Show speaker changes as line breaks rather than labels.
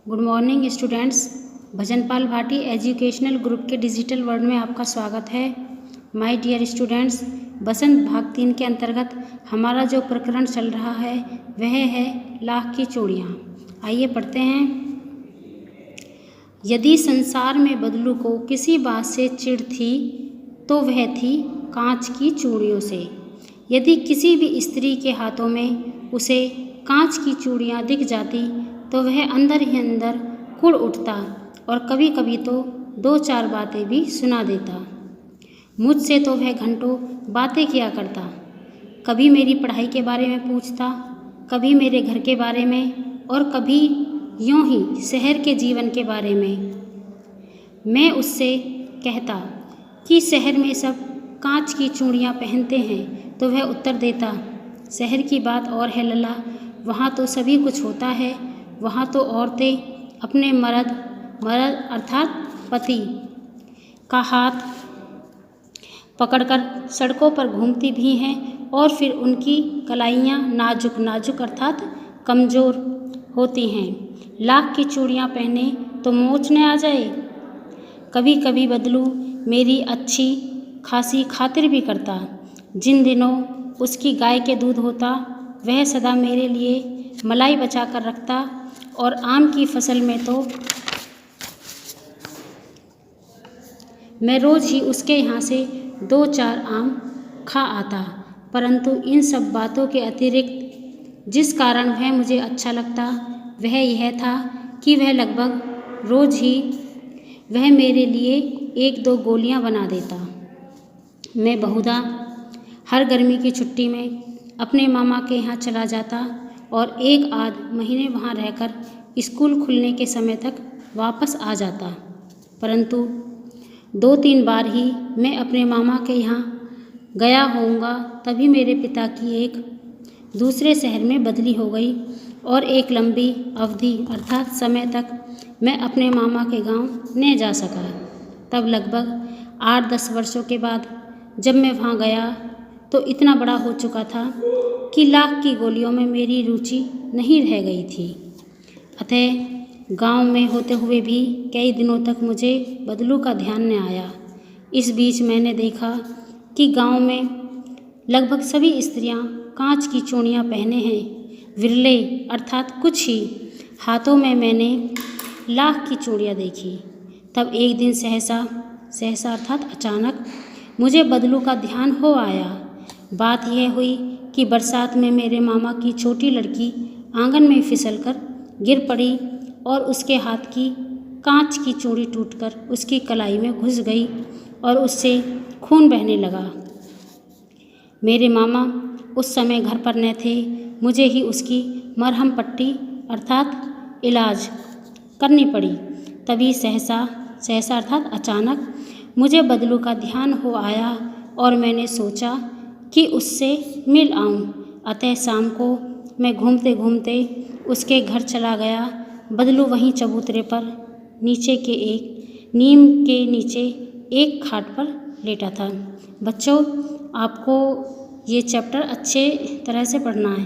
Good morning students. Bhajanpal Bhati educational group के digital world में आपका स्वागत है। माय डियर स्टूडेंट्स, बसंत भाग 3 के अंतर्गत हमारा जो प्रकरण चल रहा है वह है लाख की चूड़ियाँ। आइए पढ़ते हैं। यदि संसार में बदलू को किसी बात से चिढ़ थी तो वह थी कांच की चूड़ियों से। यदि किसी भी स्त्री के हाथों में उसे कांच की चूड़ियाँ दिख जाती तो वह अंदर ही अंदर कुढ़ उठता और कभी कभी तो 2-4 बातें भी सुना देता। मुझसे तो वह घंटों बातें किया करता। कभी मेरी पढ़ाई के बारे में पूछता, कभी मेरे घर के बारे में और कभी यूं ही शहर के जीवन के बारे में। मैं उससे कहता कि शहर में सब कांच की चूड़ियाँ पहनते हैं तो वह उत्तर देता, शहर की बात और है लला, वहाँ तो सभी कुछ होता है। वहाँ तो औरतें अपने मर्द अर्थात पति का हाथ पकड़कर सड़कों पर घूमती भी हैं और फिर उनकी कलाइयाँ नाजुक नाजुक अर्थात कमज़ोर होती हैं। लाख की चूड़ियाँ पहने तो मोच न आ जाए। कभी कभी बदलू मेरी अच्छी खासी खातिर भी करता। जिन दिनों उसकी गाय के दूध होता वह सदा मेरे लिए मलाई बचा कर रखता और आम की फसल में तो मैं रोज़ ही उसके यहाँ से 2-4 आम खा आता। परंतु इन सब बातों के अतिरिक्त जिस कारण वह मुझे अच्छा लगता वह यह था कि वह लगभग रोज़ ही वह मेरे लिए 1-2 गोलियां बना देता। मैं बहुधा हर गर्मी की छुट्टी में अपने मामा के यहाँ चला जाता और 1-आध महीने वहाँ रहकर स्कूल खुलने के समय तक वापस आ जाता। परंतु 2-3 बार ही मैं अपने मामा के यहाँ गया होऊंगा तभी मेरे पिता की एक दूसरे शहर में बदली हो गई और एक लंबी अवधि अर्थात समय तक मैं अपने मामा के गांव न जा सका। तब लगभग 8-10 वर्षों के बाद जब मैं वहाँ गया तो इतना बड़ा हो चुका था कि लाख की गोलियों में मेरी रुचि नहीं रह गई थी। अतः गांव में होते हुए भी कई दिनों तक मुझे बदलू का ध्यान न आया। इस बीच मैंने देखा कि गांव में लगभग सभी स्त्रियां कांच की चूड़ियाँ पहने हैं। विरले अर्थात कुछ ही हाथों में मैंने लाख की चूड़ियाँ देखी। तब एक दिन सहसा अर्थात अचानक मुझे बदलू का ध्यान हो आया। बात यह हुई कि बरसात में मेरे मामा की छोटी लड़की आंगन में फिसलकर गिर पड़ी और उसके हाथ की कांच की चूड़ी टूटकर उसकी कलाई में घुस गई और उससे खून बहने लगा। मेरे मामा उस समय घर पर न थे। मुझे ही उसकी मरहम पट्टी अर्थात इलाज करनी पड़ी। तभी सहसा अर्थात अचानक मुझे बदलू का ध्यान हो आया और मैंने सोचा कि उससे मिल आऊं। अतः शाम को मैं घूमते घूमते उसके घर चला गया। बदलू वहीं चबूतरे पर नीम के नीचे एक खाट पर लेटा था। बच्चों, आपको ये चैप्टर अच्छे तरह से पढ़ना है।